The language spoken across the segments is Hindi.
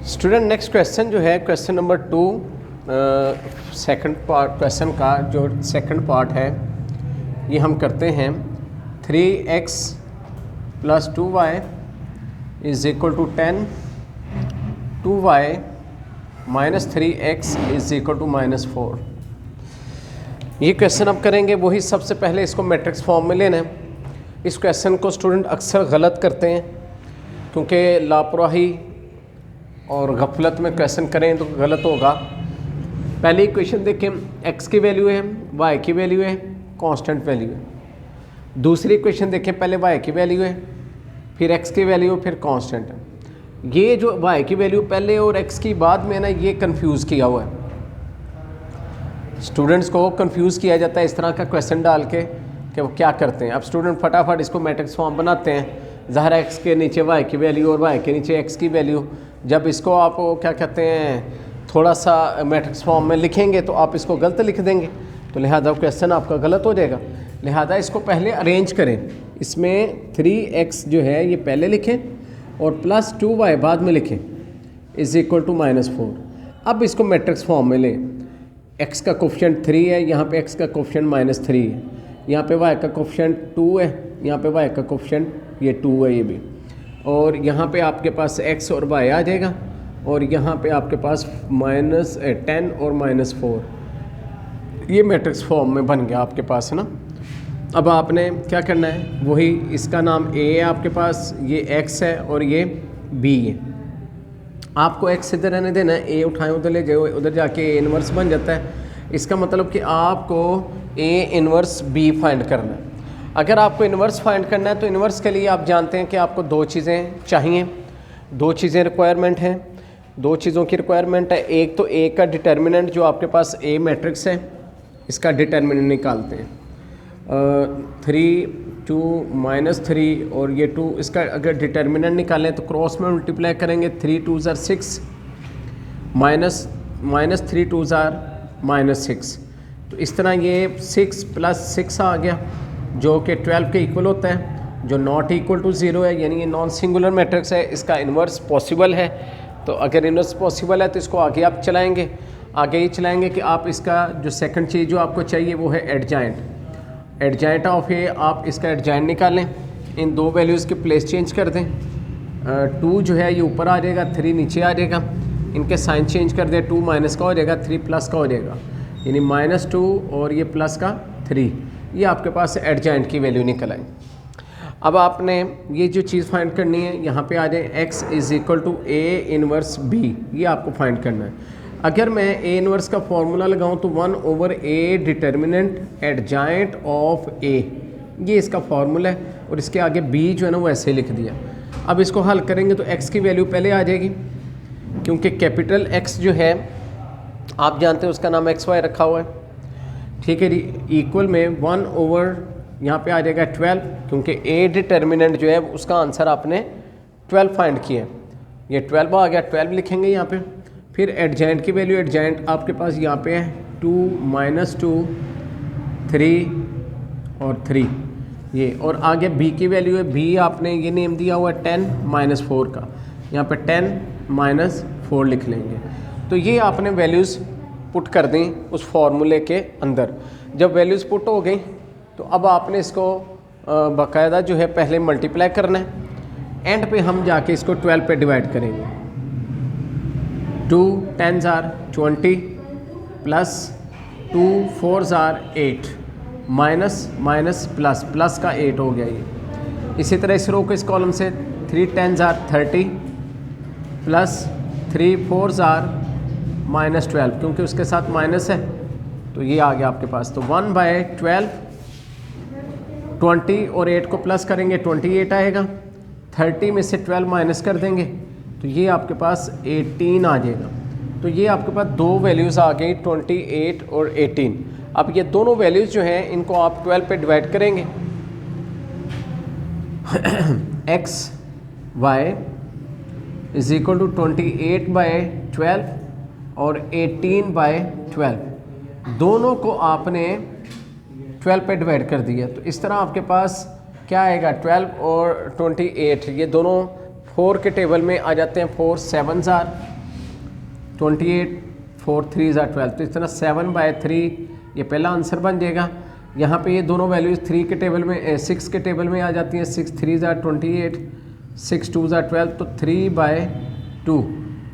स्टूडेंट नेक्स्ट क्वेश्चन जो है question number 2 second part question का जो सेकंड पार्ट है ये हम करते हैं 3x + 2y = 10 2y - 3x = -4। ये क्वेश्चन अब करेंगे वही। सबसे पहले इसको मैट्रिक्स फॉर्म में लेना है। इस क्वेश्चन को स्टूडेंट अक्सर गलत करते हैं क्योंकि लापरवाही और गफलत में क्वेश्चन करें तो गलत होगा। पहली इक्वेशन देखें, x की वैल्यू है, y की वैल्यू है, कांस्टेंट वैल्यू है। दूसरी इक्वेशन देखें, पहले y की वैल्यू है, फिर x की वैल्यू, फिर कांस्टेंट है। ये जो y की वैल्यू पहले और x की बाद में ना, ये कंफ्यूज किया हुआ है। स्टूडेंट्स को कंफ्यूज किया जाता है इस तरह का क्वेश्चन डाल के कि वो क्या करते हैं। अब स्टूडेंट फटाफट इसको मैट्रिक्स फॉर्म बनाते हैं। ज़ाहिर है x के नीचे y की वैल्यू और y के नीचे x की वैल्यू। जब इसको आप क्या कहते हैं थोड़ा सा मैट्रिक्स फॉर्म में लिखेंगे तो आप इसको गलत लिख देंगे, तो लिहाजा क्वेश्चन आपका गलत हो जाएगा। लिहाजा इसको पहले अरेंज करें। इसमें 3x जो है ये पहले लिखें और +2y बाद में लिखें = -4। अब इसको मैट्रिक्स फॉर्म में लें। x का कोफिशिएंट 3 है, यहाँ पे x का कोफिशिएंट -3 है, यहाँ पे y का कोफिशिएंट 2 है, यहाँ पे y का कोफिशिएंट ये 2 है ये भी, और यहाँ पे आपके पास x और y आ जाएगा, और यहाँ पे आपके पास -10 और -4। ये मैट्रिक्स फॉर्म में बन गया आपके पास, है ना। अब आपने क्या करना है, वही इसका नाम a है आपके पास, ये x है और ये b है। आपको x इधर रहने देना है, a उठाएं उधर ले जाओ, उधर जाके a इन्वर्स बन जाता है। इसका मतलब कि आपको a इन्वर्स b फाइंड करना है। अगर आपको इन्वर्स फाइंड करना है तो इन्वर्स के लिए आप जानते हैं कि आपको दो चीज़ें चाहिए, दो चीज़ें रिक्वायरमेंट हैं, दो चीज़ों की रिक्वायरमेंट है। एक तो a का डिटर्मिनेंट जो आपके पास a मैट्रिक्स है, इसका डिटर्मिनेंट निकालते हैं। 3 2 -3 और ये 2, इसका अगर डिटर्मिनेंट निकालें तो क्रॉस में मल्टीप्लाई करेंगे। 3 2 ज़ार 6 -3 2 ज़ार -6, तो इस तरह ये 6 + 6 आ गया जो कि 12 के इक्वल होता है, जो नॉट इक्वल टू 0 है, यानी ये नॉन सिंगुलर मैट्रिक्स है। इसका इन्वर्स पॉसिबल है, तो अगर इन्वर्स पॉसिबल है तो इसको आगे आप चलाएंगे। आगे ये चलाएंगे कि आप इसका जो सेकंड चीज़ जो आपको चाहिए वो है एडजाइंट ऑफ ए। आप इसका एडजाइंट निकालें, इन दो वैल्यूज़ की प्लेस चेंज कर दें। 2 जो है ये ऊपर आ जाएगा, 3 नीचे आ जाएगा। इनके साइन चेंज कर दें, 2 माइनस का हो जाएगा, 3 प्लस का हो जाएगा, यानी -2 और ये प्लस का 3। ये आपके पास एडजाइंट की वैल्यू निकल आई। अब आपने ये जो चीज़ फाइंड करनी है, यहाँ पे आ जाए x = a इन्वर्स b, ये आपको फाइंड करना है। अगर मैं a इन्वर्स का फॉर्मूला लगाऊं तो 1/a determinant adjoint of a, ये इसका फॉर्मूला है, और इसके आगे b जो है ना वो ऐसे लिख दिया। अब इसको हल करेंगे तो x की वैल्यू पहले आ जाएगी, क्योंकि कैपिटल X जो है आप जानते हैं उसका नाम xy रखा हुआ है, ठीक है जी। इक्वल में 1/, यहाँ पे आ जाएगा 12, क्योंकि a डिटर्मिनेंट जो है उसका आंसर आपने 12 फाइंड किया है। ये 12 आ गया, 12 लिखेंगे यहाँ पे। फिर एडजाइंट की वैल्यू, एडजाइंट आपके पास यहाँ पे है 2 -2 3 और 3 ये, और आगे b की वैल्यू है, b आपने ये नेम दिया हुआ है 10 - 4 का, यहाँ पे 10 - 4 लिख लेंगे। तो ये आपने वैल्यूज़ पुट कर दें उस फॉर्मूले के अंदर। जब वैल्यूज़ पुट हो गई तो अब आपने इसको बाकायदा जो है पहले मल्टीप्लाई करना है। एंड पे हम जाके इसको 12 पे डिवाइड करेंगे। 2 10 ज़ार 20 प्लस 2 4 ज़ार 8 माइनस प्लस का 8 हो गया ये। इसी तरह इस रो को इस कॉलम से 3 10 ज़ार 30 प्लस 3 4 ज़ार -12, क्योंकि उसके साथ माइनस है तो ये आ गया आपके पास। तो 1/12, 20 और 8 को प्लस करेंगे 28 आएगा, 30 में से 12 माइनस कर देंगे तो ये आपके पास 18 आ जाएगा। तो ये आपके पास दो वैल्यूज़ आ गई, 28 और 18। अब ये दोनों वैल्यूज़ जो हैं इनको आप 12 पे डिवाइड करेंगे। x y = 28/12 और 18/12, दोनों को आपने 12 पे डिवाइड कर दिया। तो इस तरह आपके पास क्या आएगा, 12 और 28, ये दोनों 4 के टेबल में आ जाते हैं 4 7s are 28, 4 3s are 12। तो इस तरह 7/3 ये पहला आंसर बन जाएगा। यहाँ पे ये दोनों वैल्यूज़ 3 के टेबल में 6 के टेबल में आ जाती हैं। 6 3s are 28, 6 2s are 12, तो 3/2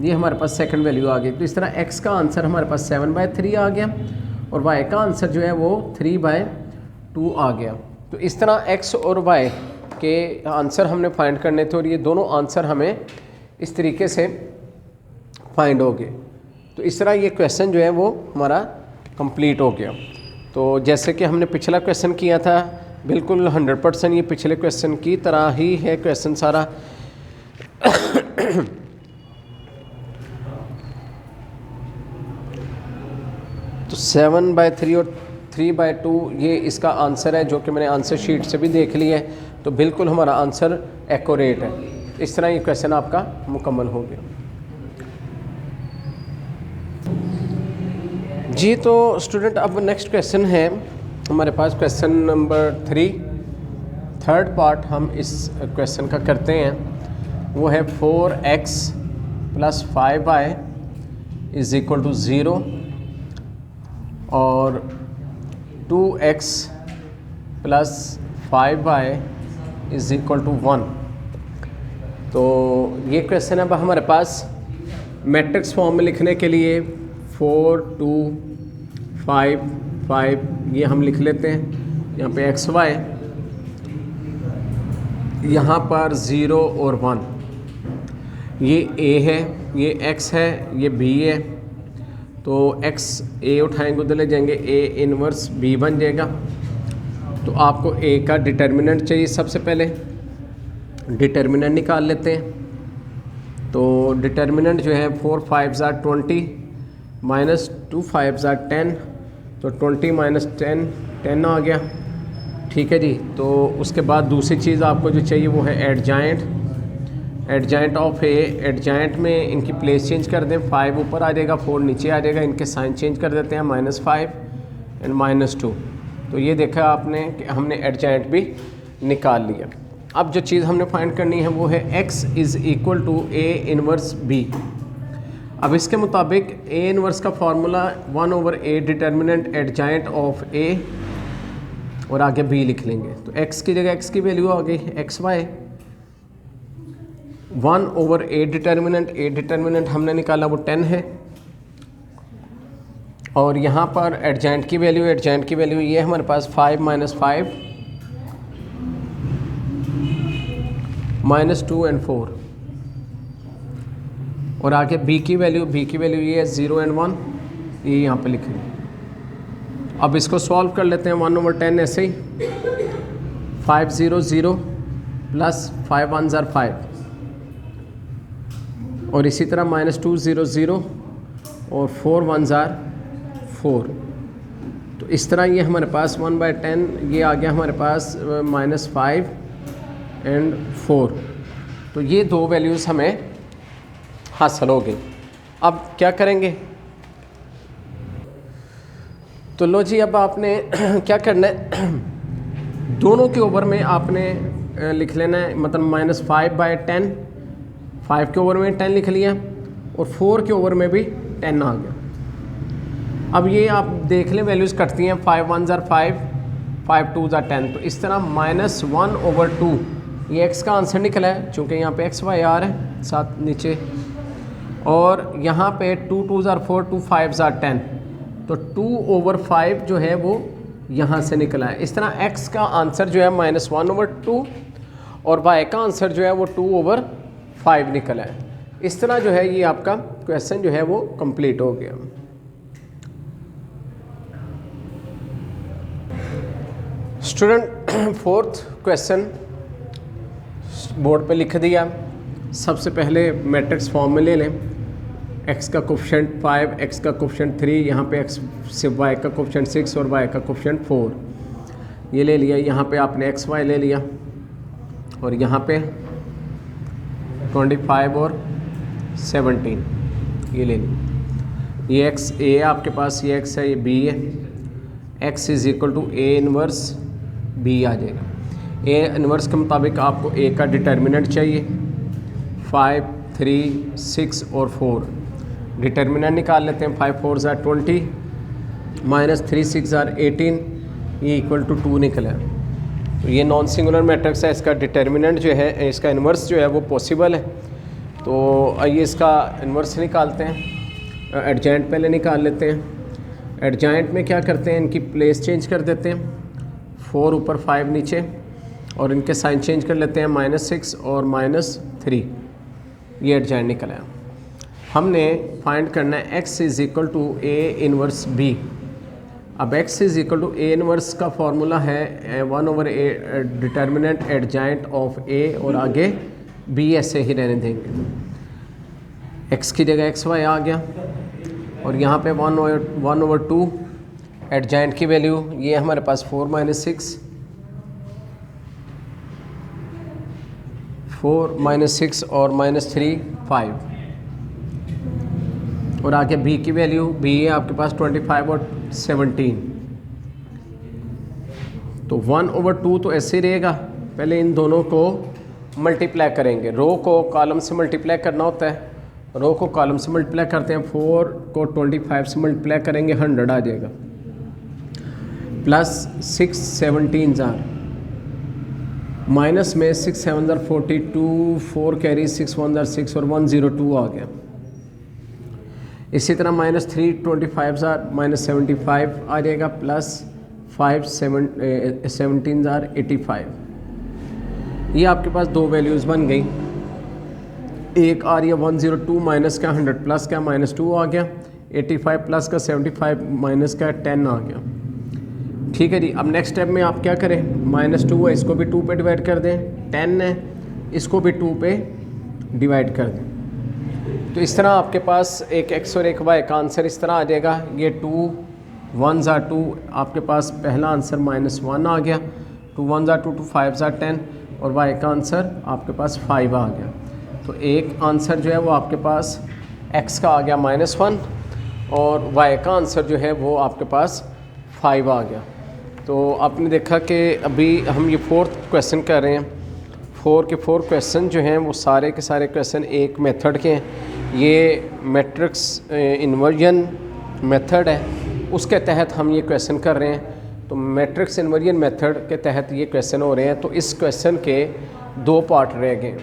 ये हमारे पास सेकंड वैल्यू आ गई। तो इस तरह x का आंसर हमारे पास 7/3 आ गया और y का आंसर जो है वो 3/2 आ गया। तो इस तरह x और y के आंसर हमने फाइंड करने थे और ये दोनों आंसर हमें इस तरीके से फाइंड हो गए। तो इस तरह ये क्वेश्चन जो है वो हमारा कंप्लीट हो गया। तो जैसे कि हमने पिछला क्वेश्चन किया था, बिल्कुल 100% ये पिछले क्वेश्चन की तरह ही है क्वेश्चन सारा। तो 7/3 और 3/2 ये इसका आंसर है, जो कि मैंने आंसर शीट से भी देख लिया है। तो बिल्कुल हमारा आंसर एक्यूरेट है। इस तरह ये क्वेश्चन आपका मुकम्मल हो गया जी। तो स्टूडेंट अब नेक्स्ट क्वेश्चन है हमारे पास, क्वेश्चन नंबर 3, थर्ड पार्ट हम इस क्वेश्चन का करते हैं। वो है 4x + 5y = 0 और 2x + 5y = 1। तो ये क्वेश्चन अब हमारे पास मैट्रिक्स फॉर्म में लिखने के लिए 4 2 5 5 ये हम लिख लेते हैं। यहाँ पे x y, यहाँ पर 0 और 1, ये a है, ये x है, ये b है। तो x a उठाएंगे उधर ले जाएंगे, a इनवर्स b बन जाएगा। तो आपको a का डिटर्मिनेंट चाहिए। सबसे पहले डिटर्मिनेंट निकाल लेते हैं। तो डिटर्मिनेंट जो है 4 5s are 20 -2 5s are 10, तो 20 - 10 10 आ गया। ठीक है जी। तो उसके बाद दूसरी चीज़ आपको जो चाहिए वो है एडजाइंट ऑफ ए। एडजाइंट में इनकी प्लेस चेंज कर दें, 5 ऊपर आ जाएगा, 4 नीचे आ जाएगा। इनके साइन चेंज कर देते हैं, -5 एंड -2। तो ये देखा आपने कि हमने एडजाइंट भी निकाल लिया। अब जो चीज़ हमने फाइंड करनी है वो है x = a इनवर्स b। अब इसके मुताबिक a इनवर्स का formula 1/a determinant adjoint of a और आगे b लिख लेंगे। तो x की जगह x की वैल्यू आ गई xy, 1/a डिटर्मिनेंट हमने निकाला वो 10 है। और यहाँ पर एडजाइंट की वैल्यू ये हमारे पास 5 - 5 -2 एंड 4। और आगे b की वैल्यू ये है 0 and 1, ये यहाँ पे लिखेंगे। अब इसको सॉल्व कर लेते हैं। 1/10 ऐसे ही, 5 0 0 + 5 1s are 5, और इसी तरह -2 0 0 और 4 1s are 4। तो इस तरह ये हमारे पास 1/10 ये आ गया हमारे पास -5 एंड 4। तो ये दो वैल्यूज़ हमें हासिल हो गई। अब क्या करेंगे? तो लो जी, अब आपने क्या करना है, दोनों के ओवर में आपने लिख लेना है, मतलब -5/10, 5 के ओवर में 10 लिख लिया और 4 के ओवर में भी 10 आ गया। अब ये आप देख लें वैल्यूज़ कटती हैं, 5 1s are 5, 5 2s are 10। तो इस तरह -1/2 ये x का आंसर निकला है, चूँकि यहाँ पे x y r है साथ नीचे, और यहाँ पे 2 2s are 4, 2 5s are 10। तो 2/5 जो है वो यहाँ से निकला है। इस तरह x का आंसर जो है -1/2 और y का आंसर जो है वो 2/5 निकला है। इस तरह जो है ये आपका क्वेश्चन जो है वो कंप्लीट हो गया। स्टूडेंट, फोर्थ क्वेश्चन बोर्ड पे लिख दिया। सबसे पहले मैट्रिक्स फॉर्म में ले लें। x का कोफिशिएंट 5, x का कोफिशिएंट 3, यहाँ पे x से y का कोफिशिएंट 6 और y का कोफिशिएंट 4 ये ले लिया। यहाँ पे आपने x y ले लिया और यहाँ पे 25 और 17 ये ले लिया। ये x a है आपके पास, ये x है, ये b है। x = a इनवर्स b आ जाएगा। a इनवर्स के मुताबिक आपको a का डिटर्मिनेंट चाहिए। 5, 3, 6 और 4। डिटर्मिनेंट निकाल लेते हैं। 5 4 ज़ार 20 माइनस 3 6 ज़ार 18, ये इक्वल टू 2 निकला। तो ये नॉन सिंगुलर मैट्रिक्स है, इसका डिटर्मिनेंट जो है, इसका इन्वर्स जो है वो पॉसिबल है। तो आइए इसका इन्वर्स निकालते हैं। एडजॉइंट पहले निकाल लेते हैं। एडजॉइंट में क्या करते हैं, इनकी प्लेस चेंज कर देते हैं, 4 ऊपर 5 नीचे, और इनके साइन चेंज कर लेते हैं, -6 और -3। ये एडजॉइंट निकला है। हमने फाइंड करना है x is equal to A inverse B। अब x is equal to A inverse का फॉर्मूला है 1/A determinant adjoint of A, और आगे B ऐसे ही रहने देंगे। x की जगह xy आ गया, और यहाँ पे 1/2 एडजॉइंट की वैल्यू, ये हमारे पास 4 - 6, 4 - 6 और -3 5, और आगे b की वैल्यू, b है आपके पास 25 और 17। तो 1/2 तो ऐसे ही रहेगा। पहले इन दोनों को मल्टीप्लाई करेंगे, रो को कॉलम से मल्टीप्लाई करना होता है, रो को कॉलम से मल्टीप्लाई करते हैं। 4 को 25 से मल्टीप्लाई करेंगे, 100 आ जाएगा, प्लस 6 17 ज़ार, माइनस में 6 7 ज़ार 42, 4 कैरी 6 1 ज़ार 6 और 102 आ गया। इसी तरह -3 25 ज़ार -75 आ जाएगा, प्लस 5 17 ज़ार 85। ये आपके पास दो वैल्यूज़ बन गई। एक आ रही है 102 माइनस का 100 प्लस का -2 आ गया, 85 प्लस का 75 माइनस का 10 आ गया। ठीक है जी। अब नेक्स्ट स्टेप में आप क्या करें, -2 है, इसको भी 2 पे डिवाइड कर दें, 10 है, इसको भी 2 पे डिवाइड कर दें। तो इस तरह आपके पास एक x और एक y का आंसर इस तरह आ जाएगा। ये 2 1 ज़ार 2, आपके पास पहला आंसर -1 आ गया, 2 1 ज़ार 2 2 5 ज़ार 10, और y का आंसर आपके पास 5 आ गया। तो एक आंसर जो है वो आपके पास x का आ गया -1, और y का आंसर जो है वो आपके पास 5 आ गया। तो आपने देखा कि अभी हम ये 4th क्वेश्चन कर रहे हैं। 4 के 4 क्वेश्चन जो हैं वो सारे के सारे क्वेश्चन एक मेथड के हैं। ये मैट्रिक्स इन्वर्जन मेथड है, उसके तहत हम ये क्वेश्चन कर रहे हैं। तो मैट्रिक्स इन्वर्जन मेथड के तहत ये क्वेश्चन हो रहे हैं। तो इस क्वेश्चन के 2 पार्ट रह गए।